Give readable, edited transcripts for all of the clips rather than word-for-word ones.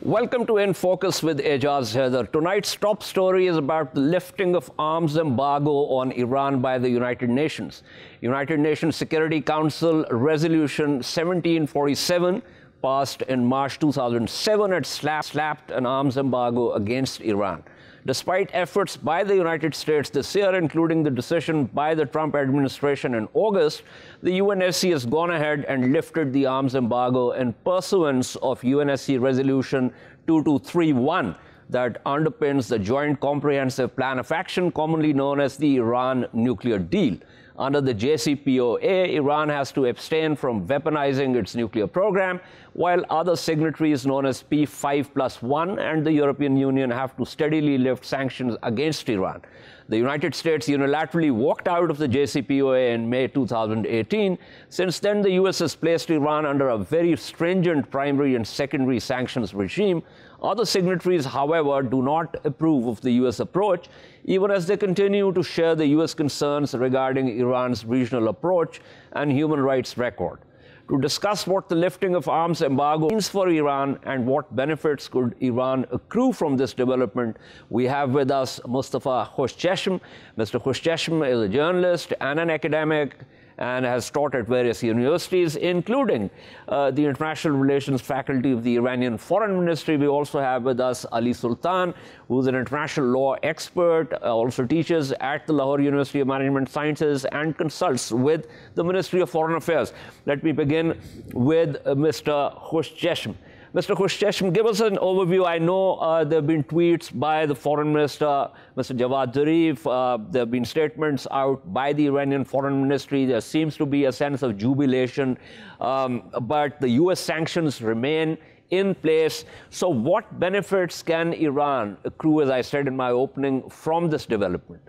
Welcome to In Focus with Ejaz Haider. Tonight's top story is about the lifting of arms embargo on Iran by the United Nations. United Nations Security Council Resolution 1747, passed in March 2007, had slapped an arms embargo against Iran. Despite efforts by the United States this year, including the decision by the Trump administration in August, the UNSC has gone ahead and lifted the arms embargo in pursuance of UNSC Resolution 2231 that underpins the Joint Comprehensive Plan of Action, commonly known as the Iran nuclear deal. Under the JCPOA, Iran has to abstain from weaponizing its nuclear program, while other signatories known as P5+1 and the European Union have to steadily lift sanctions against Iran. The United States unilaterally walked out of the JCPOA in May 2018. Since then, the US has placed Iran under a very stringent primary and secondary sanctions regime. Other signatories, however, do not approve of the US approach, even as they continue to share the US concerns regarding Iran's regional approach and human rights record. To discuss what the lifting of arms embargo means for Iran and what benefits could Iran accrue from this development, we have with us Mostafa Khoshcheshm. Mr. Khoshcheshm is a journalist and an academic and has taught at various universities, including the International Relations faculty of the Iranian Foreign Ministry. We also have with us Ali Sultan, who's an international law expert, also teaches at the Lahore University of Management Sciences and consults with the Ministry of Foreign Affairs. Let me begin with Mr. Khoshcheshm. Mr. Khoshcheshm, give us an overview. I know there have been tweets by the Foreign Minister, Mr. Javad Zarif. There have been statements out by the Iranian Foreign Ministry. There seems to be a sense of jubilation, but the US sanctions remain in place. So what benefits can Iran accrue, as I said in my opening, from this development?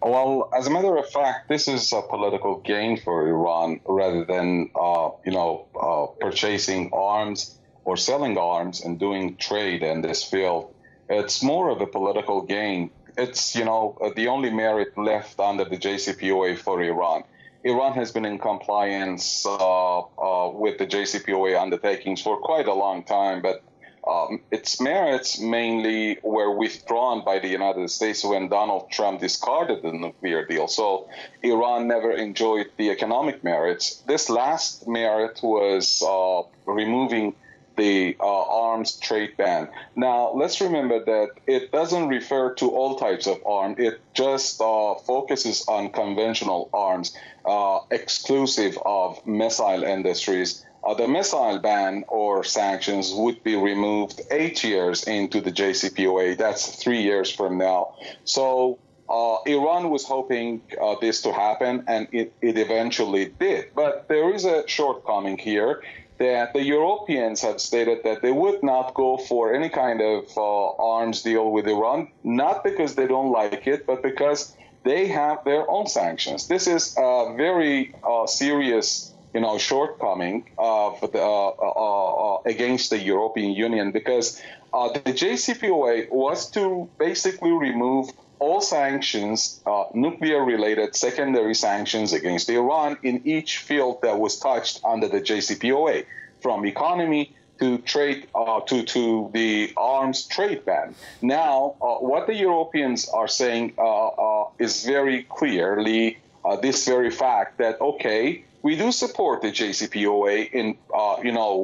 Well, as a matter of fact, this is a political gain for Iran rather than, purchasing arms or selling arms and doing trade in this field. It's more of a political gain. It's, the only merit left under the JCPOA for Iran. Iran has been in compliance with the JCPOA undertakings for quite a long time, but its merits mainly were withdrawn by the United States when Donald Trump discarded the nuclear deal. So Iran never enjoyed the economic merits. This last merit was removing the arms trade ban. Now, let's remember that it doesn't refer to all types of arms. It just focuses on conventional arms, exclusive of missile industries. The missile ban or sanctions would be removed 8 years into the JCPOA. That's 3 years from now. So Iran was hoping this to happen, and it eventually did. But there is a shortcoming here that the Europeans have stated that they would not go for any kind of arms deal with Iran, not because they don't like it, but because they have their own sanctions. This is a very serious shortcoming against the European Union, because the JCPOA was to basically remove all sanctions, nuclear-related secondary sanctions against Iran in each field that was touched under the JCPOA, from economy to trade to the arms trade ban. Now, what the Europeans are saying is very clearly this very fact that, okay, we do support the JCPOA in,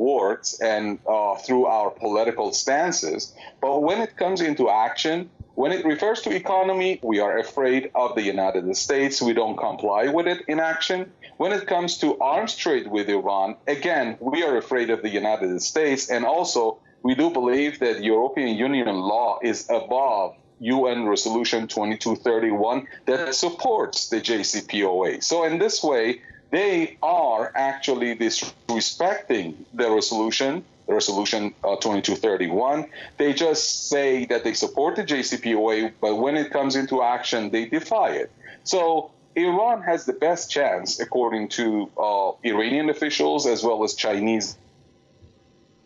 words and through our political stances, but when it comes into action, when it refers to economy, we are afraid of the United States. We don't comply with it in action. When it comes to arms trade with Iran, again, we are afraid of the United States. And also, we do believe that European Union law is above UN Resolution 2231 that supports the JCPOA. So in this way, they are actually disrespecting the resolution 2231. They just say that they support the JCPOA, but when it comes into action, they defy it. So Iran has the best chance, according to Iranian officials as well as Chinese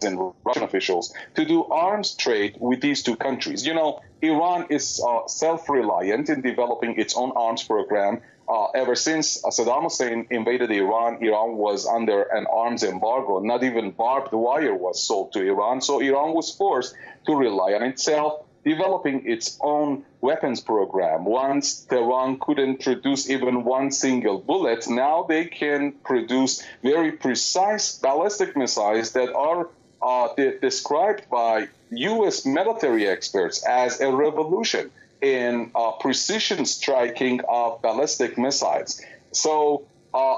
and Russian officials to do arms trade with these two countries. You know, Iran is self-reliant in developing its own arms program. Ever since Saddam Hussein invaded Iran, Iran was under an arms embargo. Not even barbed wire was sold to Iran. So Iran was forced to rely on itself, developing its own weapons program. Once Tehran couldn't produce even one single bullet, now they can produce very precise ballistic missiles that are described by U.S. military experts as a revolution in precision striking of ballistic missiles. So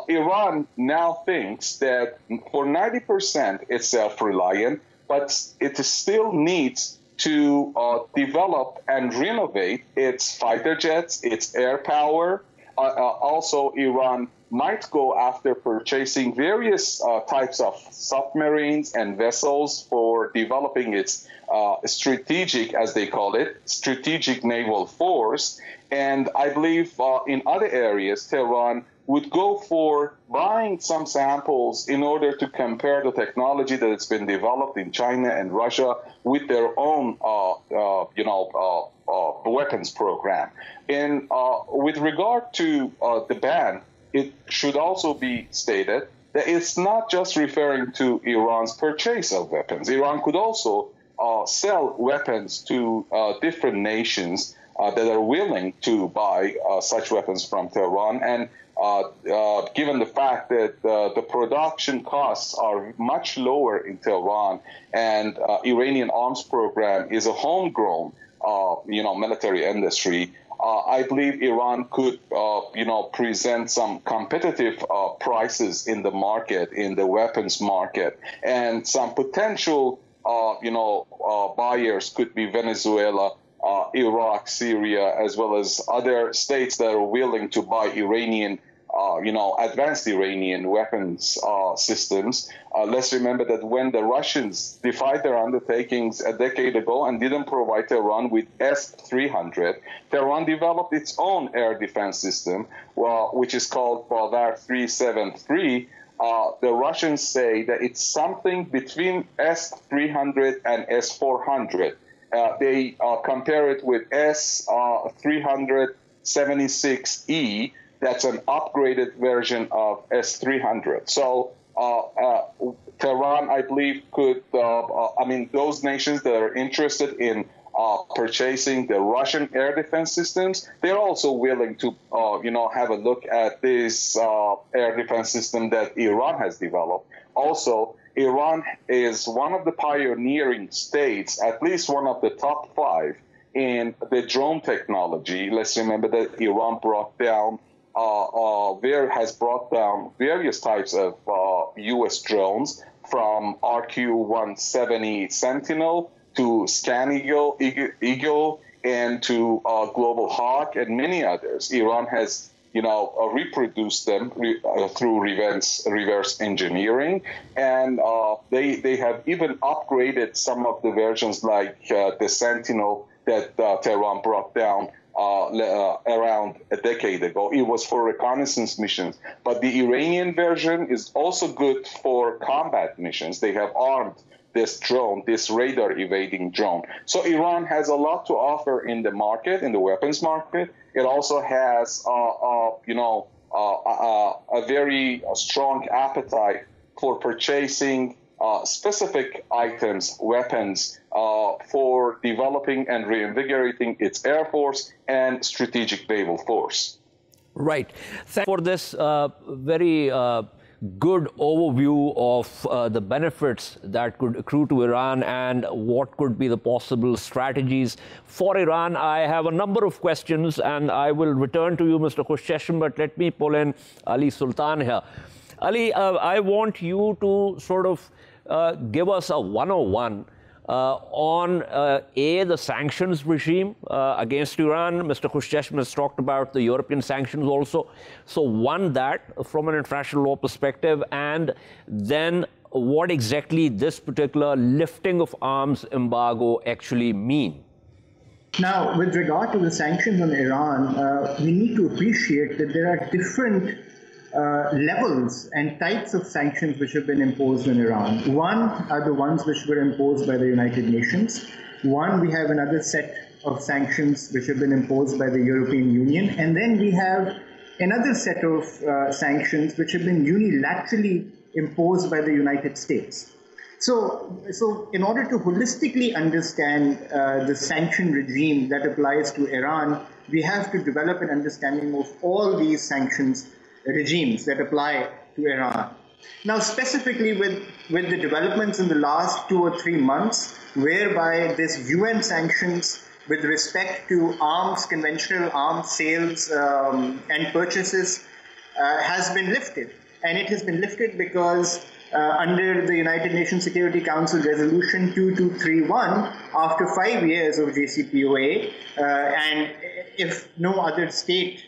Iran now thinks that for 90% it's self-reliant, but it still needs to develop and renovate its fighter jets, its air power. Also, Iran might go after purchasing various types of submarines and vessels for developing its strategic, as they call it, strategic naval force. And I believe in other areas, Tehran would go for buying some samples in order to compare the technology that has been developed in China and Russia with their own, weapons program. And with regard to the ban, it should also be stated that it's not just referring to Iran's purchase of weapons. Iran could also sell weapons to different nations that are willing to buy such weapons from Tehran. And given the fact that the production costs are much lower in Tehran, and Iranian arms program is a homegrown, military industry, I believe Iran could, present some competitive prices in the market, in the weapons market, and some potential, buyers could be Venezuela, Iraq, Syria, as well as other states that are willing to buy Iranian, advanced Iranian weapons systems. Let's remember that when the Russians defied their undertakings a decade ago and didn't provide Tehran with S-300, Tehran developed its own air defense system, which is called Bavar 373. The Russians say that it's something between S-300 and S-400. They compare it with S-376E. That's an upgraded version of S-300. So Tehran, I believe, could, those nations that are interested in purchasing the Russian air defense systems, they're also willing to, have a look at this air defense system that Iran has developed. Also, Iran is one of the pioneering states, at least one of the top 5 in the drone technology. Let's remember that Iran has brought down various types of U.S. drones, from RQ-170 Sentinel to Scan Eagle, and to Global Hawk, and many others. Iran has, reproduced them through reverse engineering, and they have even upgraded some of the versions, like the Sentinel that Tehran brought down around a decade ago. It was for reconnaissance missions. But the Iranian version is also good for combat missions. They have armed this drone, this radar evading drone. So Iran has a lot to offer in the market, in the weapons market. It also has, a very strong appetite for purchasing specific items, weapons, for developing and reinvigorating its air force and strategic naval force. Right. Thanks for this very good overview of the benefits that could accrue to Iran and what could be the possible strategies for Iran. I have a number of questions, and I will return to you, Mr. Khoshcheshm, but let me pull in Ali Sultan here. Ali, I want you to sort of give us a 101 on the sanctions regime against Iran. Mr. Khoshcheshm has talked about the European sanctions also. So one, that from an international law perspective, and then what exactly this particular lifting of arms embargo actually mean. Now, with regard to the sanctions on Iran, we need to appreciate that there are different levels and types of sanctions which have been imposed on Iran. One are the ones which were imposed by the United Nations. One, we have another set of sanctions which have been imposed by the European Union. And then we have another set of sanctions which have been unilaterally imposed by the United States. So in order to holistically understand the sanction regime that applies to Iran, we have to develop an understanding of all these sanctions regimes that apply to Iran. Now, specifically with the developments in the last 2 or 3 months, whereby this UN sanctions with respect to arms, conventional arms sales and purchases has been lifted. And it has been lifted because under the United Nations Security Council Resolution 2231, after 5 years of JCPOA, and if no other state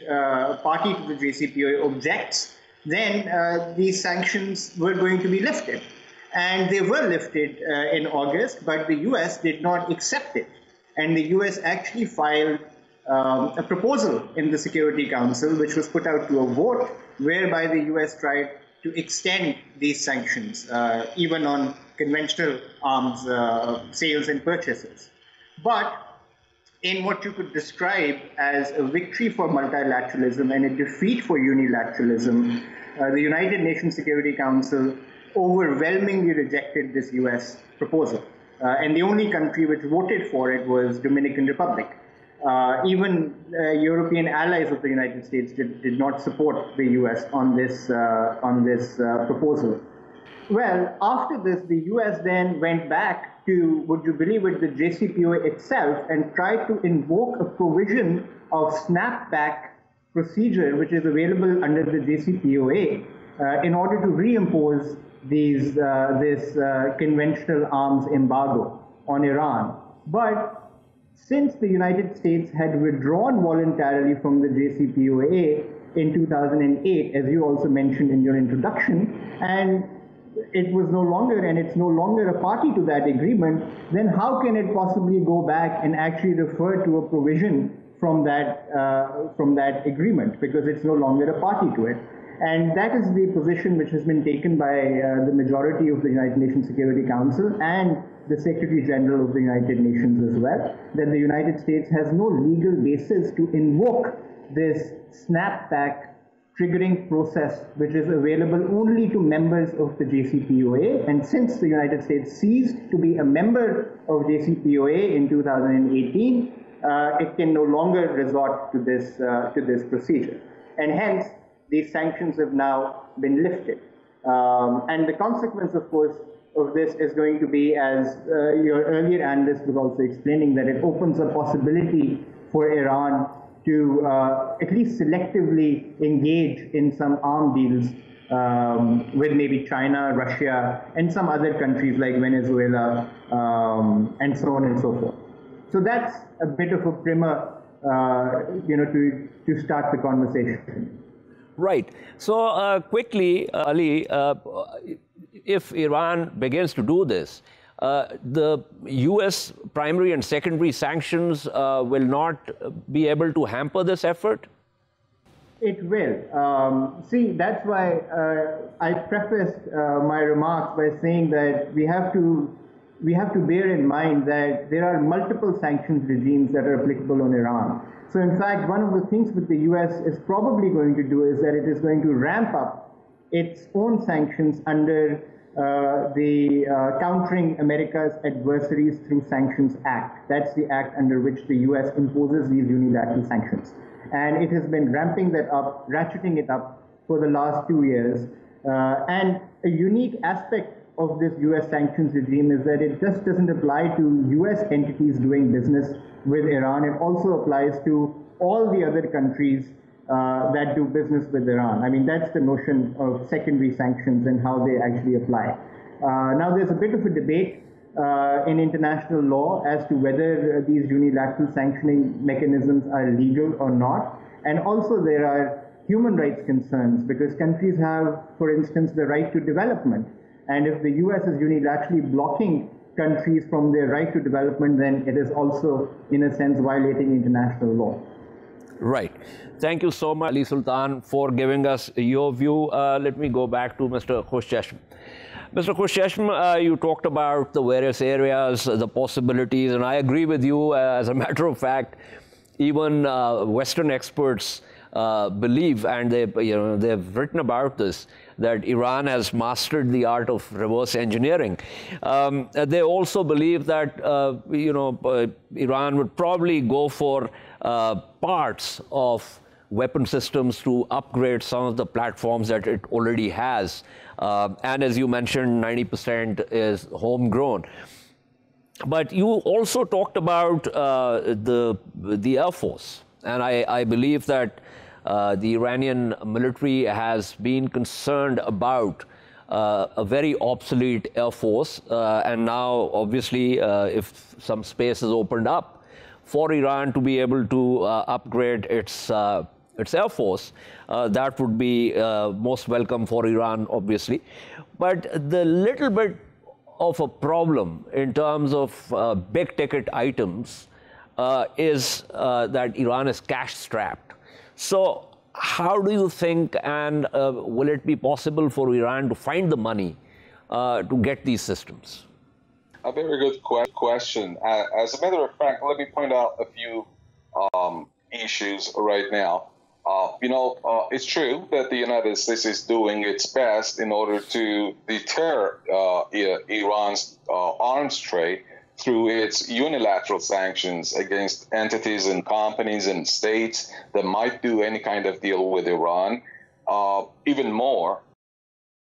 party to the JCPOA objects, then these sanctions were going to be lifted. And they were lifted in August, but the US did not accept it. And the US actually filed a proposal in the Security Council, which was put out to a vote, whereby the US tried to extend these sanctions, even on conventional arms sales and purchases. But in what you could describe as a victory for multilateralism and a defeat for unilateralism, the United Nations Security Council overwhelmingly rejected this US proposal. And the only country which voted for it was Dominican Republic. Even European allies of the United States did not support the US on this proposal. Well, after this, the US then went back to, would you believe it, the JCPOA itself and tried to invoke a provision of snapback procedure which is available under the JCPOA in order to reimpose this conventional arms embargo on Iran. But since the United States had withdrawn voluntarily from the JCPOA in 2008, as you also mentioned in your introduction, and it was no longer, and it's no longer a party to that agreement, then how can it possibly go back and actually refer to a provision from that agreement, because it's no longer a party to it? And that is the position which has been taken by the majority of the United Nations Security Council and the Secretary General of the United Nations as well, that the United States has no legal basis to invoke this snapback triggering process, which is available only to members of the JCPOA. And since the United States ceased to be a member of JCPOA in 2018, it can no longer resort to this procedure. And hence, these sanctions have now been lifted. And the consequence, of course, of this is going to be, as your earlier analyst was also explaining, that it opens a possibility for Iran to at least selectively engage in some arm deals with maybe China, Russia, and some other countries like Venezuela, and so on and so forth. So that's a bit of a primer, to start the conversation. Right. So quickly, Ali, if Iran begins to do this, the U.S. primary and secondary sanctions will not be able to hamper this effort? It will. See, that's why I prefaced my remarks by saying that we have to bear in mind that there are multiple sanctions regimes that are applicable on Iran. So in fact, one of the things that the US is probably going to do is that it is going to ramp up its own sanctions under the Countering America's Adversaries Through Sanctions Act. That's the act under which the US imposes these unilateral sanctions. And it has been ramping that up, ratcheting it up for the last 2 years. And a unique aspect of this US sanctions regime is that it just doesn't apply to US entities doing business with Iran. It also applies to all the other countries that do business with Iran. I mean, that's the notion of secondary sanctions and how they actually apply. Now, there's a bit of a debate in international law as to whether these unilateral sanctioning mechanisms are legal or not. And also there are human rights concerns, because countries have, for instance, the right to development. And if the US is unilaterally blocking countries from their right to development, then it is also, in a sense, violating international law. Right. Thank you so much, Ali Sultan, for giving us your view. Let me go back to Mr. Khoshcheshm. Mr. Khoshcheshm, you talked about the various areas, the possibilities, and I agree with you. As a matter of fact, even Western experts believe, and they've written about this, that Iran has mastered the art of reverse engineering. They also believe that Iran would probably go for parts of weapon systems to upgrade some of the platforms that it already has. And as you mentioned, 90% is homegrown. But you also talked about the Air Force. And I believe that the Iranian military has been concerned about a very obsolete Air Force. And now, obviously, if some space is opened up for Iran to be able to upgrade its Air Force, that would be most welcome for Iran, obviously. But the little bit of a problem in terms of big ticket items is that Iran is cash strapped. So how do you think, and will it be possible for Iran to find the money to get these systems? A very good question. As a matter of fact, let me point out a few issues right now. It's true that the United States is doing its best in order to deter Iran's arms trade through its unilateral sanctions against entities and companies and states that might do any kind of deal with Iran. Even more,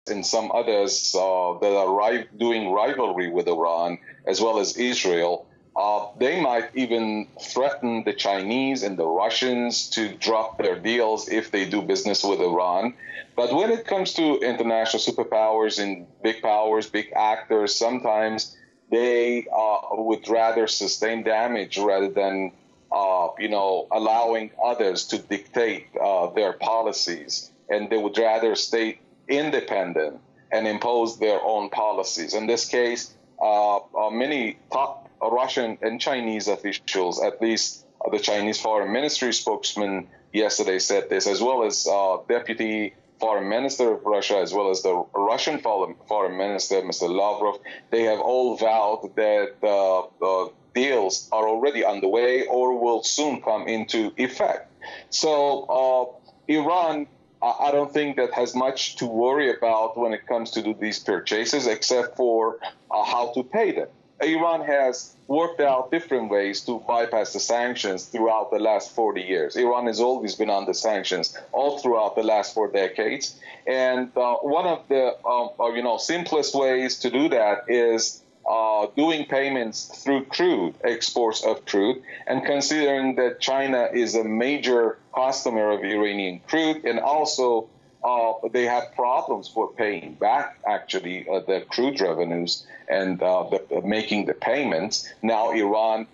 in some others that are doing rivalry with Iran, as well as Israel, they might even threaten the Chinese and the Russians to drop their deals if they do business with Iran. But when it comes to international superpowers and big powers, big actors, sometimes they would rather sustain damage rather than, allowing others to dictate their policies. And they would rather stay independent and impose their own policies. In this case, many top Russian and Chinese officials, at least the Chinese Foreign Ministry spokesman yesterday said this, as well as Deputy Foreign Minister of Russia, as well as the Russian Foreign Minister, Mr. Lavrov. They have all vowed that deals are already underway or will soon come into effect. So Iran, I don't think that has much to worry about when it comes to do these purchases, except for how to pay them. Iran has worked out different ways to bypass the sanctions throughout the last 40 years. Iran has always been under sanctions all throughout the last 4 decades. And one of the simplest ways to do that is doing payments through crude, exports of crude, and considering that China is a major customer of Iranian crude, and also they have problems for paying back, actually, the crude revenues and making the payments. Now Iran,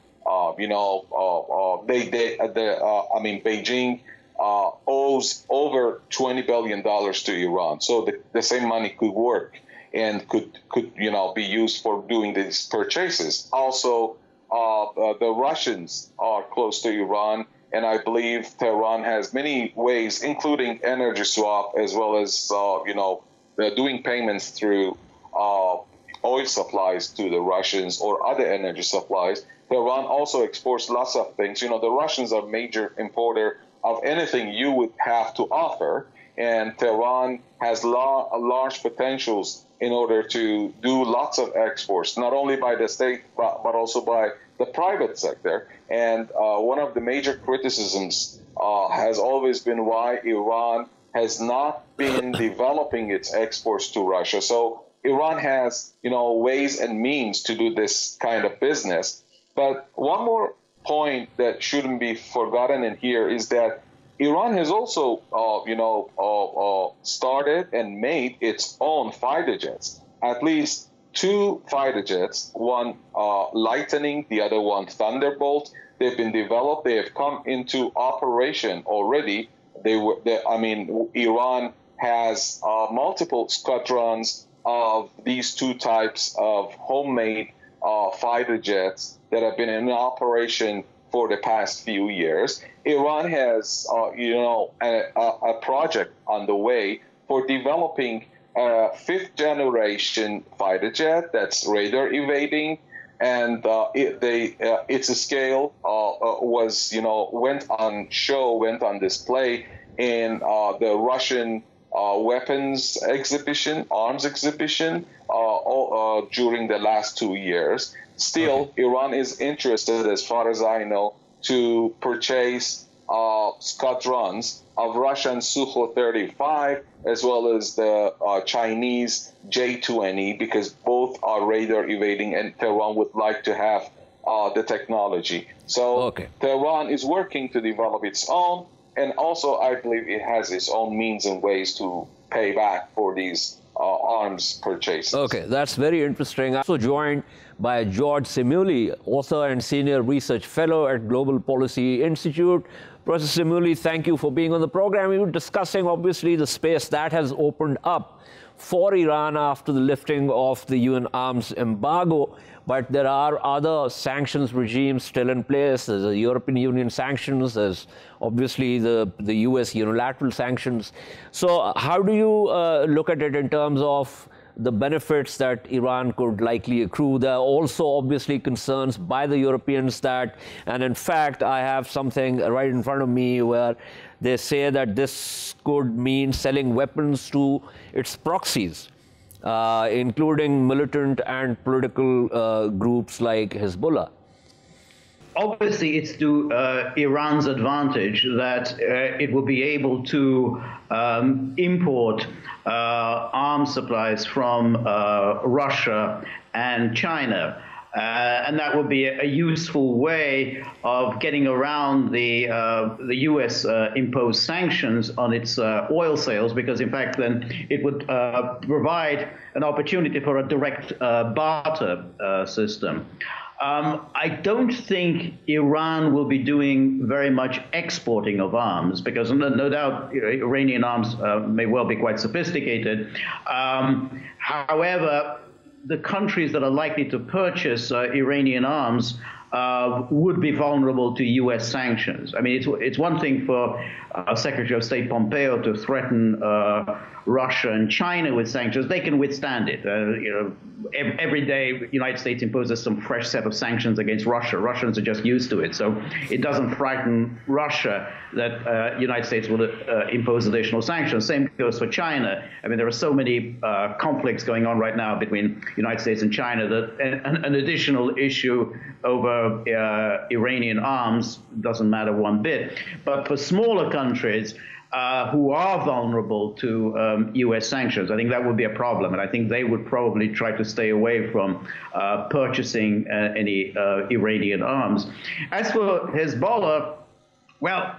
Beijing owes over $20 billion to Iran. So the same money could work and could be used for doing these purchases. Also, the Russians are close to Iran, and I believe Tehran has many ways, including energy swap, as well as doing payments through oil supplies to the Russians or other energy supplies. Tehran also exports lots of things. The Russians are a major importer of anything you would have to offer, and Tehran has large potentials in order to do lots of exports, not only by the state, but also by the private sector. And one of the major criticisms has always been why Iran has not been developing its exports to Russia. So Iran has, ways and means to do this kind of business. But one more point that shouldn't be forgotten in here is that Iran has also, started and made its own fighter jets. At least 2 fighter jets, one Lightning, the other one Thunderbolt. They've been developed. They have come into operation already. Iran has multiple squadrons of these 2 types of homemade fighter jets that have been in operation for the past few years. Iran has, a project on the way for developing a fifth-generation fighter jet that's radar evading, and its scale went on display in the Russian arms exhibition during the last 2 years. Still, Iran is interested, as far as I know, to purchase squadrons of Russian Sukhoi-35 as well as the Chinese J-20, because both are radar evading, and Tehran would like to have the technology. So Tehran is working to develop its own, and also I believe it has its own means and ways to pay back for these arms purchases. Okay, that's very interesting. I'm also joined by Georgezimuli, author and senior research fellow at Global Policy Institute. Professor Szamuely, thank you for being on the program. We were discussing, obviously, the space that has opened up for Iran after the lifting of the UN arms embargo. But there are other sanctions regimes still in place. There's the European Union sanctions. There's obviously the US unilateral sanctions. So how do you look at it in terms of the benefits that Iran could likely accrue? There are also obviously concerns by the Europeans that, and in fact, I have something right in front of me where they say that this could mean selling weapons to its proxies, including militant and political groups like Hezbollah. Obviously, it's to Iran's advantage that it will be able to import arms supplies from Russia and China. And that would be a useful way of getting around the U.S. imposed sanctions on its oil sales, because in fact then it would provide an opportunity for a direct barter system. I don't think Iran will be doing very much exporting of arms, because no doubt Iranian arms may well be quite sophisticated. However, the countries that are likely to purchase Iranian arms would be vulnerable to U.S. sanctions. I mean, it's one thing for Secretary of State Pompeo to threaten Russia and China with sanctions. They can withstand it. Every day, the United States imposes some fresh set of sanctions against Russia. Russians are just used to it. So it doesn't frighten Russia that the United States will impose additional sanctions. Same goes for China. I mean, there are so many conflicts going on right now between the United States and China that an additional issue over Iranian arms doesn't matter one bit. But for smaller countries who are vulnerable to U.S. sanctions, I think that would be a problem. And I think they would probably try to stay away from purchasing any Iranian arms. As for Hezbollah, well,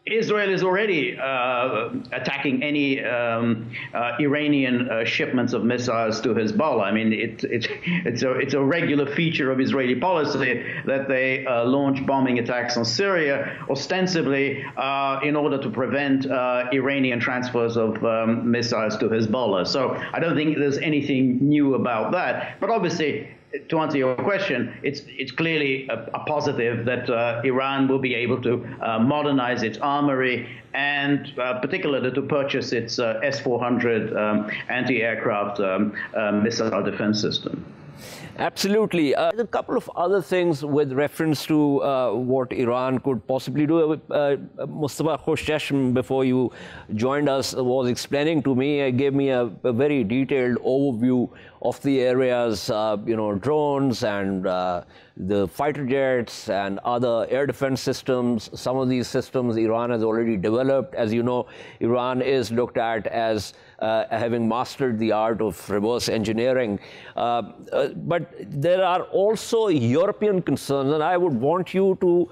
Israel is already attacking any Iranian shipments of missiles to Hezbollah. I mean, it's a regular feature of Israeli policy that they launch bombing attacks on Syria, ostensibly in order to prevent Iranian transfers of missiles to Hezbollah. So I don't think there's anything new about that. But obviously, to answer your question, it's clearly a positive that Iran will be able to modernize its armory and particularly to purchase its S-400 anti-aircraft missile defense system. Absolutely. A couple of other things with reference to what Iran could possibly do. Mostafa Khoshcheshm, before you joined us, was explaining to me, gave me a very detailed overview of the areas, drones and the fighter jets and other air defense systems. Some of these systems Iran has already developed. As you know, Iran is looked at as having mastered the art of reverse engineering. But there are also European concerns, and I would want you to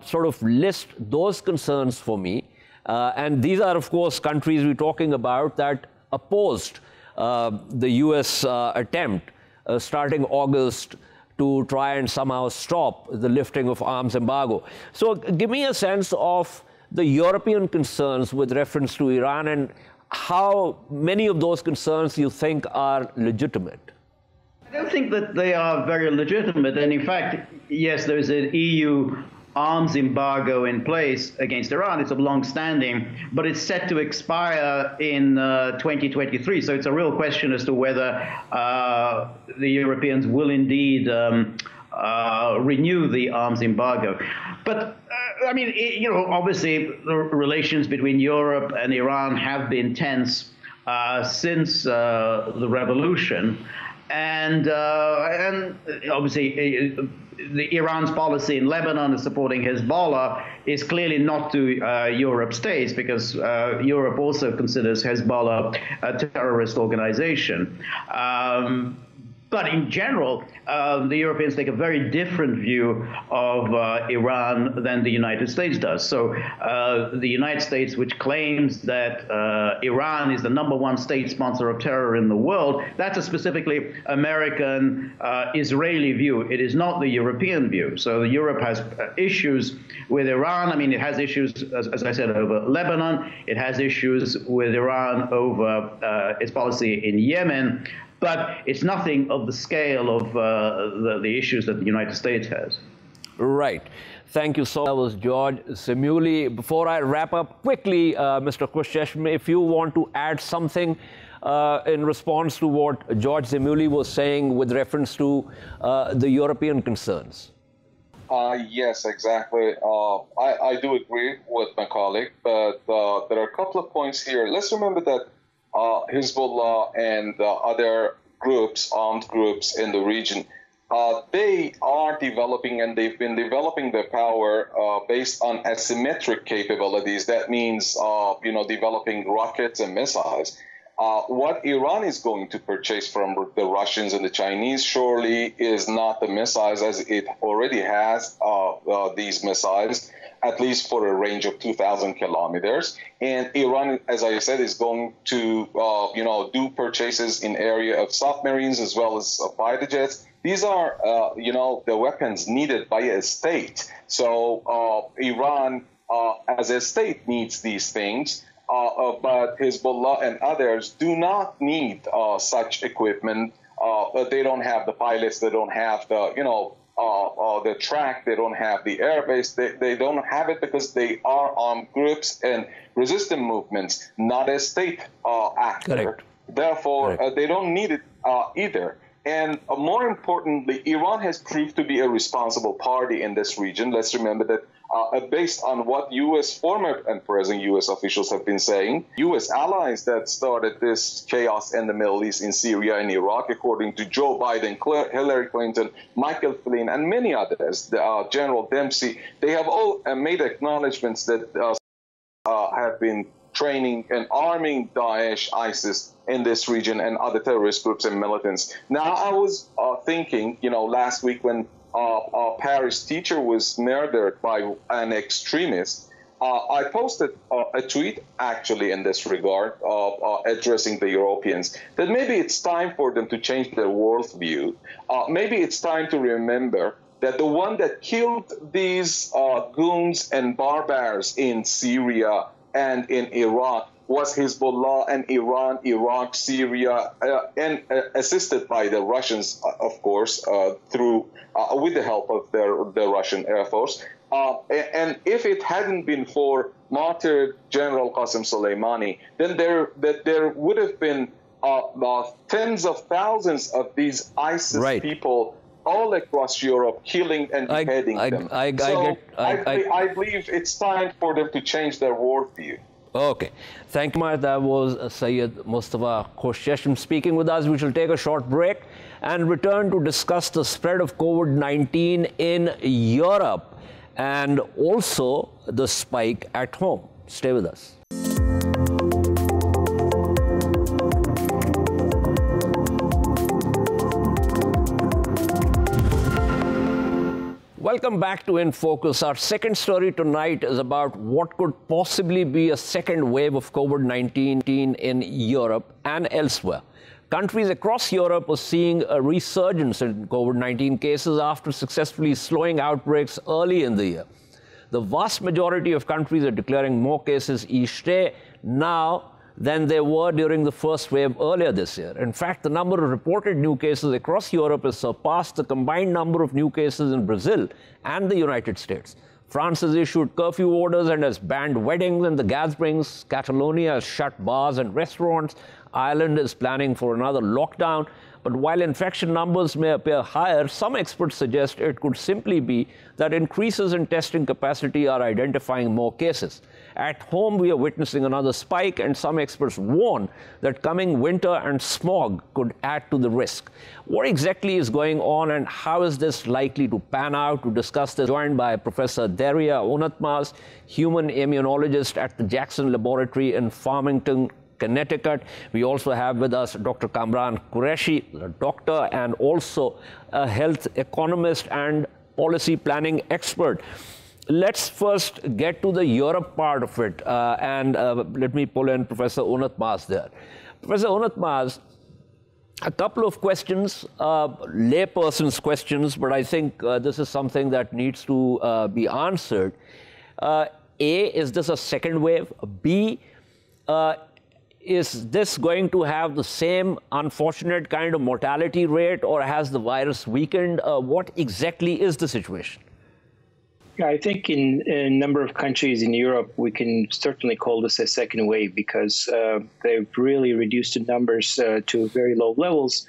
sort of list those concerns for me. And these are, of course, countries we're talking about that opposed the U.S. attempt starting August to try and somehow stop the lifting of arms embargo. So give me a sense of the European concerns with reference to Iran and how many of those concerns you think are legitimate. I don't think that they are very legitimate. And in fact, yes, there's an EU arms embargo in place against Iran. It's a long-standing, but it's set to expire in 2023. So it's a real question as to whether the Europeans will indeed renew the arms embargo. But I mean, obviously the relations between Europe and Iran have been tense since the revolution, and obviously Iran's policy in Lebanon is supporting Hezbollah is clearly not to Europe states, because Europe also considers Hezbollah a terrorist organization. But in general, the Europeans take a very different view of Iran than the United States does. So the United States, which claims that Iran is the #1 state sponsor of terror in the world, that's a specifically American Israeli view. It is not the European view. So Europe has issues with Iran. I mean, it has issues, as I said, over Lebanon. It has issues with Iran over its policy in Yemen. But it's nothing of the scale of the issues that the United States has. Right. Thank you so much. That was Georgezimuli. Before I wrap up quickly, Mr. Khoshcheshm, if you want to add something in response to what Georgezimuli was saying with reference to the European concerns. Yes, exactly. I do agree with my colleague, but there are a couple of points here. Let's remember that Hezbollah and other groups, armed groups in the region, they are developing, and they've been developing their power based on asymmetric capabilities. That means, developing rockets and missiles. What Iran is going to purchase from the Russians and the Chinese surely is not the missiles, as it already has these missiles, at least for a range of 2,000 kilometers. And Iran, as I said, is going to, do purchases in area of submarines as well as fighter jets. These are, the weapons needed by a state. So Iran, as a state, needs these things. But Hezbollah and others do not need such equipment. They don't have the pilots. They don't have the track. They don't have the airbase. They don't have it because they are armed groups and resistance movements, not a state actor. Correct. Therefore, Correct. They don't need it either. And more importantly, Iran has proved to be a responsible party in this region. Let's remember that based on what U.S. former and present U.S. officials have been saying, U.S. allies that started this chaos in the Middle East, in Syria and Iraq, according to Joe Biden, Hillary Clinton, Michael Flynn, and many others, General Dempsey, they have all made acknowledgments that have been training and arming Daesh, ISIS in this region and other terrorist groups and militants. Now, I was thinking, last week when a Paris teacher was murdered by an extremist, I posted a tweet actually in this regard, addressing the Europeans, that maybe it's time for them to change their worldview. Maybe it's time to remember that the one that killed these goons and barbars in Syria and in Iraq was Hezbollah and Iran, Iraq, Syria, and assisted by the Russians, of course, with the help of the Russian Air Force. And if it hadn't been for martyred General Qasem Soleimani, then there would have been tens of thousands of these ISIS people all across Europe, killing and beheading them. I believe it's time for them to change their worldview. Okay. Thank you much. That was Syed Mostafa Khoshcheshm speaking with us. We shall take a short break and return to discuss the spread of COVID-19 in Europe and also the spike at home. Stay with us. Welcome back to In Focus. Our second story tonight is about what could possibly be a second wave of COVID-19 in Europe and elsewhere. Countries across Europe are seeing a resurgence in COVID-19 cases after successfully slowing outbreaks early in the year. The vast majority of countries are declaring more cases each day now than there were during the first wave earlier this year. In fact, the number of reported new cases across Europe has surpassed the combined number of new cases in Brazil and the United States. France has issued curfew orders and has banned weddings and the gatherings. Catalonia has shut bars and restaurants. Ireland is planning for another lockdown. But while infection numbers may appear higher, some experts suggest it could simply be that increases in testing capacity are identifying more cases. At home, we are witnessing another spike, and some experts warn that coming winter and smog could add to the risk. What exactly is going on, and how is this likely to pan out? To discuss this, joined by Professor Derya Unutmaz, human immunologist at the Jackson Laboratory in Farmington, Connecticut. We also have with us Dr. Kamran Qureshi, a doctor and also a health economist and policy planning expert. Let's first get to the Europe part of it, and let me pull in Professor Unutmaz there. Professor Unutmaz, a couple of questions, layperson's questions, but I think this is something that needs to be answered. A, is this a second wave? B, is this going to have the same unfortunate kind of mortality rate, or has the virus weakened? What exactly is the situation? I think in a number of countries in Europe, we can certainly call this a second wave because they've really reduced the numbers to very low levels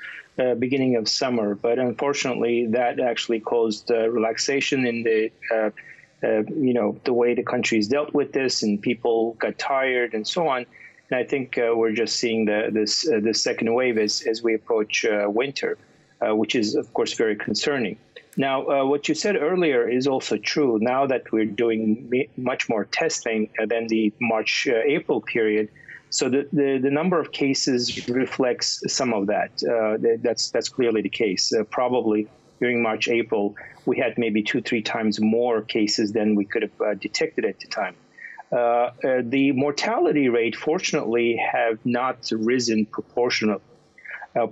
beginning of summer. But unfortunately, that actually caused relaxation in the the way the countries dealt with this, and people got tired and so on. And I think we're just seeing this second wave as we approach winter, which is, of course, very concerning. Now, what you said earlier is also true. Now that we're doing much more testing than the March-April period, so the number of cases reflects some of that. That's clearly the case. Probably during March-April, we had maybe 2-3 times more cases than we could have detected at the time. The mortality rate, fortunately, have not risen proportionally.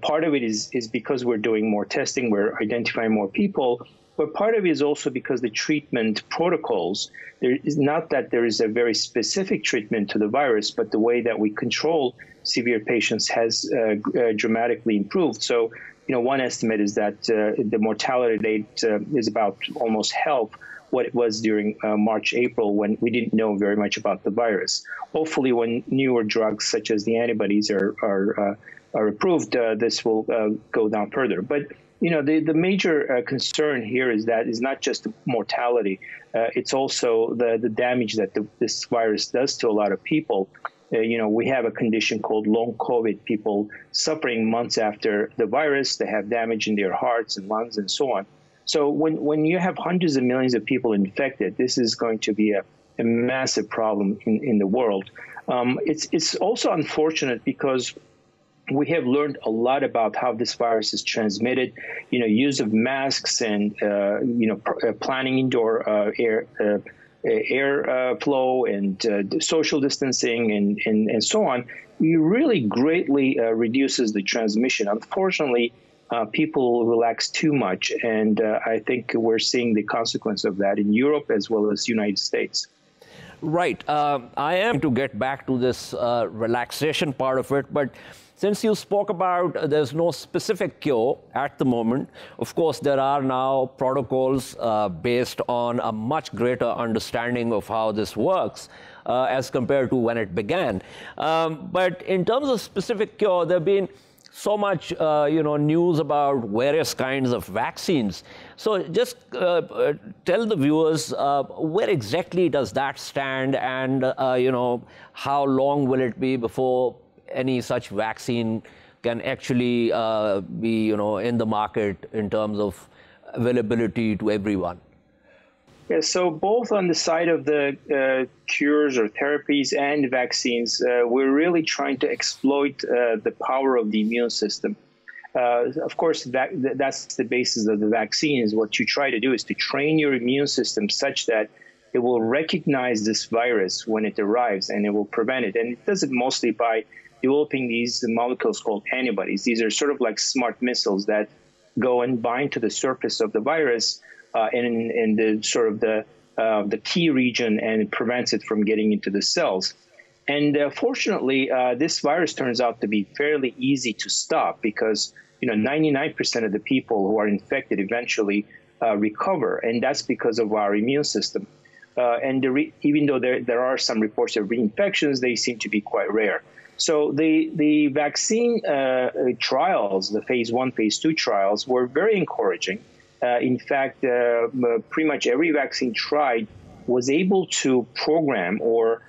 Part of it is because we're doing more testing, we're identifying more people, but part of it is also because the treatment protocols, there is not that there is a very specific treatment to the virus, but the way that we control severe patients has dramatically improved. So, one estimate is that the mortality rate is about almost half what it was during March, April, when we didn't know very much about the virus. Hopefully, when newer drugs such as the antibodies are approved, this will go down further. But the major concern here is not just the mortality; it's also the damage that this virus does to a lot of people. We have a condition called long COVID. People suffering months after the virus, they have damage in their hearts and lungs and so on. So when you have hundreds of millions of people infected, this is going to be a massive problem in the world. It's also unfortunate because we have learned a lot about how this virus is transmitted, use of masks and, planning indoor air flow and social distancing and so on. It really greatly reduces the transmission. Unfortunately, people relax too much, and I think we're seeing the consequence of that in Europe as well as the United States. Right. I am to get back to this relaxation part of it, but since you spoke about there's no specific cure at the moment, of course, there are now protocols based on a much greater understanding of how this works as compared to when it began. But in terms of specific cure, there have been so much, news about various kinds of vaccines. So just tell the viewers where exactly does that stand, and how long will it be before any such vaccine can actually be, in the market in terms of availability to everyone? Yeah, so both on the side of the cures or therapies and vaccines, we're really trying to exploit the power of the immune system. Of course, that's the basis of the vaccine. Is what you try to do is to train your immune system such that it will recognize this virus when it arrives and it will prevent it. And it does it mostly by developing these molecules called antibodies. These are sort of like smart missiles that go and bind to the surface of the virus in the sort of the key region, and it prevents it from getting into the cells. And fortunately, this virus turns out to be fairly easy to stop because 99% of the people who are infected eventually recover, and that's because of our immune system. and even though there are some reports of reinfections, they seem to be quite rare. So the vaccine trials, the phase 1, phase 2 trials, were very encouraging. In fact, pretty much every vaccine tried was able to program or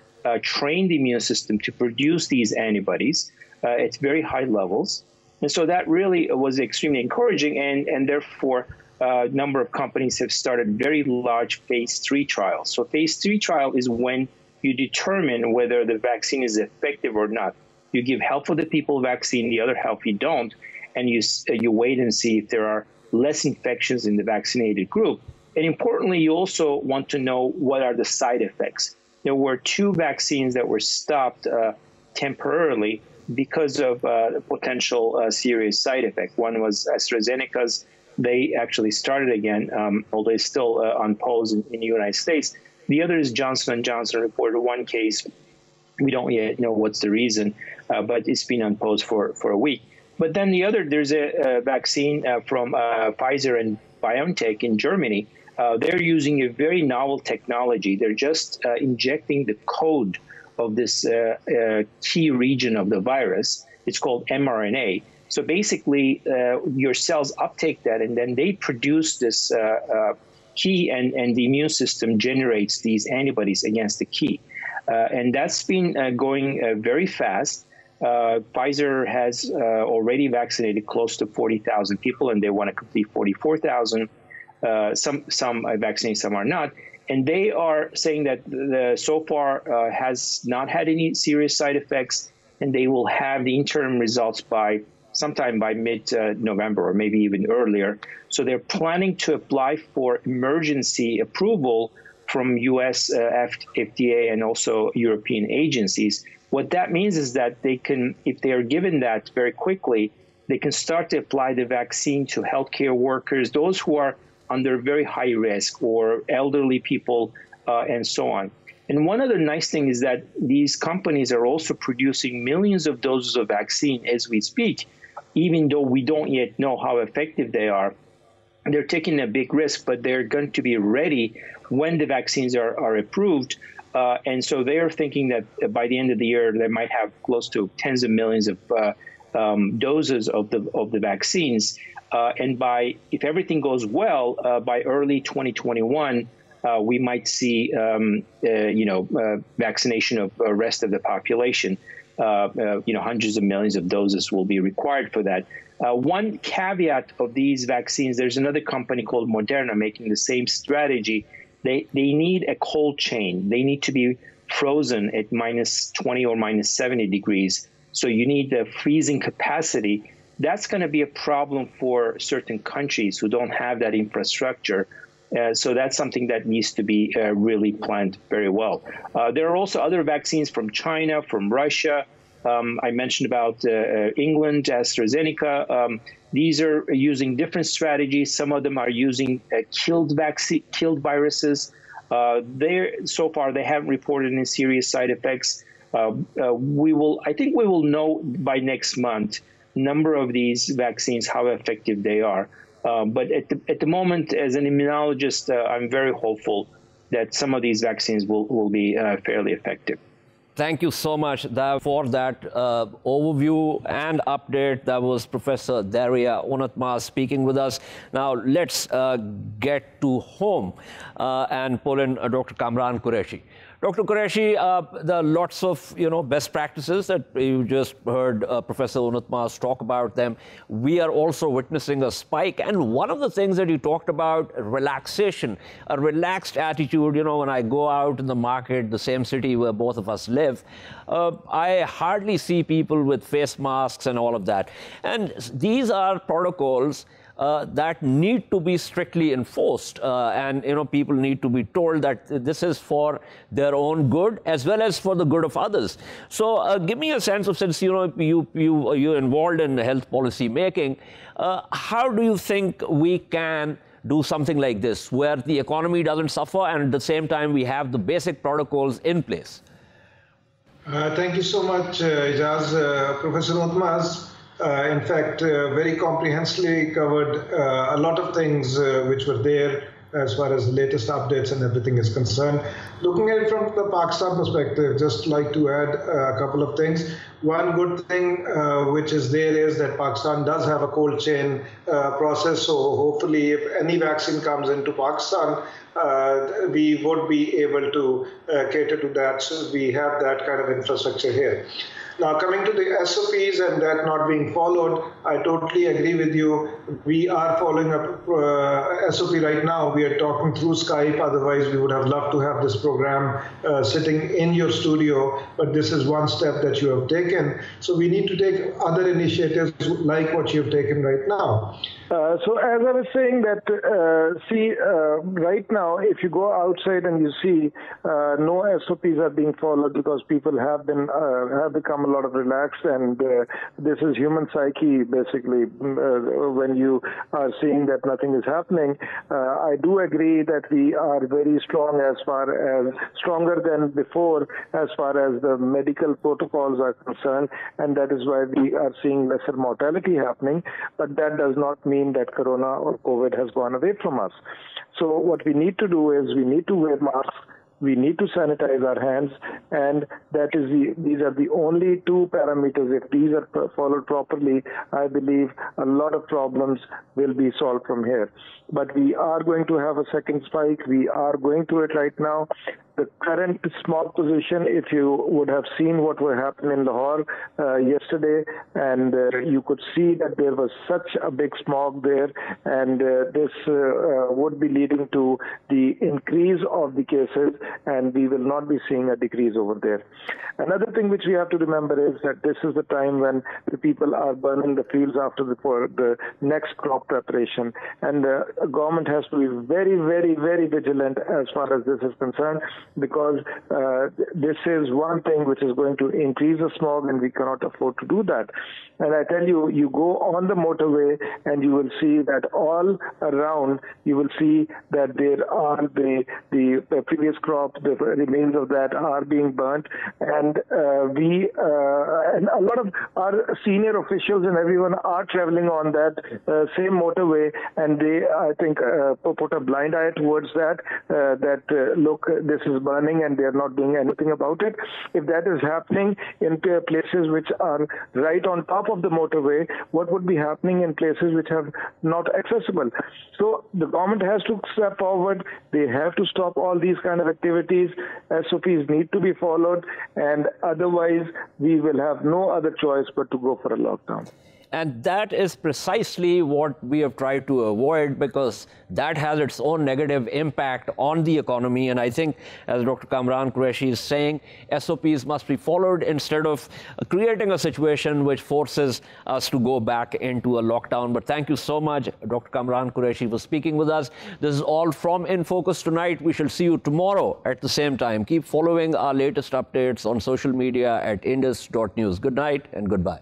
train the immune system to produce these antibodies at very high levels. And so that really was extremely encouraging, and therefore a number of companies have started very large phase 3 trials. So phase 3 trial is when you determine whether the vaccine is effective or not. You give half of the people vaccine, the other half you don't, and you wait and see if there are less infections in the vaccinated group. And importantly, you also want to know what are the side effects. There were 2 vaccines that were stopped temporarily because of potential serious side effect. One was AstraZeneca's. They actually started again, although it's still on pause in the United States. The other is Johnson & Johnson reported one case. We don't yet know what's the reason, but it's been on pause for a week. But then there's a vaccine from Pfizer and BioNTech in Germany. They're using a very novel technology. They're just injecting the code of this key region of the virus. It's called mRNA. So basically, your cells uptake that, and then they produce this key, and the immune system generates these antibodies against the key. And that's been going very fast. Pfizer has already vaccinated close to 40,000 people, and they want to complete 44,000. Some are vaccinated, some are not. And they are saying that so far has not had any serious side effects, and they will have the interim results sometime by mid-November or maybe even earlier. So they're planning to apply for emergency approval from U.S. FDA and also European agencies. What that means is that they can, if they are given that very quickly, they can start to apply the vaccine to healthcare workers, those who are under very high risk, or elderly people, and so on. And one other nice thing is that these companies are also producing millions of doses of vaccine as we speak, even though we don't yet know how effective they are. They're taking a big risk, but they're going to be ready when the vaccines are approved. And so they are thinking that by the end of the year, they might have close to tens of millions of doses of the vaccines. And if everything goes well, by early 2021, we might see vaccination of the rest of the population. Hundreds of millions of doses will be required for that. One caveat of these vaccines, there's another company called Moderna making the same strategy. They need a cold chain. They need to be frozen at minus 20 or minus 70 degrees. So you need the freezing capacity. That's going to be a problem for certain countries who don't have that infrastructure. So that's something that needs to be really planned very well. There are also other vaccines from China, from Russia. I mentioned about England, AstraZeneca. These are using different strategies. Some of them are using killed viruses. So far, they haven't reported any serious side effects. I think we will know by next month number of these vaccines, how effective they are. But at the moment, as an immunologist, I'm very hopeful that some of these vaccines will be fairly effective. Thank you so much for that overview and update. That was Professor Derya Unutmaz speaking with us. Now, let's get to home and pull in Dr. Kamran Qureshi. Dr. Qureshi, there are lots of best practices that you just heard Professor Unutmaz talk about them. We are also witnessing a spike, and one of the things that you talked about, relaxation, a relaxed attitude. When I go out in the market, the same city where both of us live, I hardly see people with face masks and all of that. And these are protocols that need to be strictly enforced, and people need to be told that this is for their own good as well as for the good of others. So give me a sense of, since you're involved in health policy making, how do you think we can do something like this, where the economy doesn't suffer and at the same time we have the basic protocols in place? Thank you so much, Ejaz. Professor Unutmaz, in fact, very comprehensively covered a lot of things which were there as far as the latest updates and everything is concerned. Looking at it from the Pakistan perspective, just like to add a couple of things. One good thing which is there is that Pakistan does have a cold chain process, so hopefully if any vaccine comes into Pakistan, we would be able to cater to that. So we have that kind of infrastructure here. Now, coming to the SOPs and that not being followed, I totally agree with you. We are following up SOP right now. We are talking through Skype. Otherwise, we would have loved to have this program sitting in your studio. But this is one step that you have taken. So we need to take other initiatives like what you've taken right now. So as I was saying that, right now, if you go outside and you see no SOPs are being followed because people have become a lot of relaxed, and this is human psyche basically. When you are seeing that nothing is happening, I do agree that we are very strong, stronger than before as far as the medical protocols are concerned, and that is why we are seeing lesser mortality happening. But that does not mean that corona or COVID has gone away from us. So what we need to do is we need to wear masks, we need to sanitize our hands, and these are the only two parameters. If these are followed properly, I believe a lot of problems will be solved from here. But we are going to have a second spike. We are going through it right now. The current smog position, if you would have seen what would happen in Lahore yesterday, and you could see that there was such a big smog there, and this would be leading to the increase of the cases, and we will not be seeing a decrease over there. Another thing which we have to remember is that this is the time when the people are burning the fields after the next crop preparation, and the government has to be very, very, very vigilant as far as this is concerned, because this is one thing which is going to increase the smog, and we cannot afford to do that. And I tell you, you go on the motorway and you will see that all around, you will see that there are the previous crop, the remains of that are being burnt, and and a lot of our senior officials and everyone are traveling on that same motorway, and they, I think, put a blind eye towards that, look, this is burning and they are not doing anything about it. If that is happening in places which are right on top of the motorway, what would be happening in places which are not accessible? So the government has to step forward. They have to stop all these kind of activities. SOPs need to be followed, and otherwise we will have no other choice but to go for a lockdown. And that is precisely what we have tried to avoid, because that has its own negative impact on the economy. And I think, as Dr. Kamran Qureshi is saying, SOPs must be followed instead of creating a situation which forces us to go back into a lockdown. But thank you so much, Dr. Kamran Qureshi, for speaking with us. This is all from In Focus tonight. We shall see you tomorrow at the same time. Keep following our latest updates on social media at indus.news. Good night and goodbye.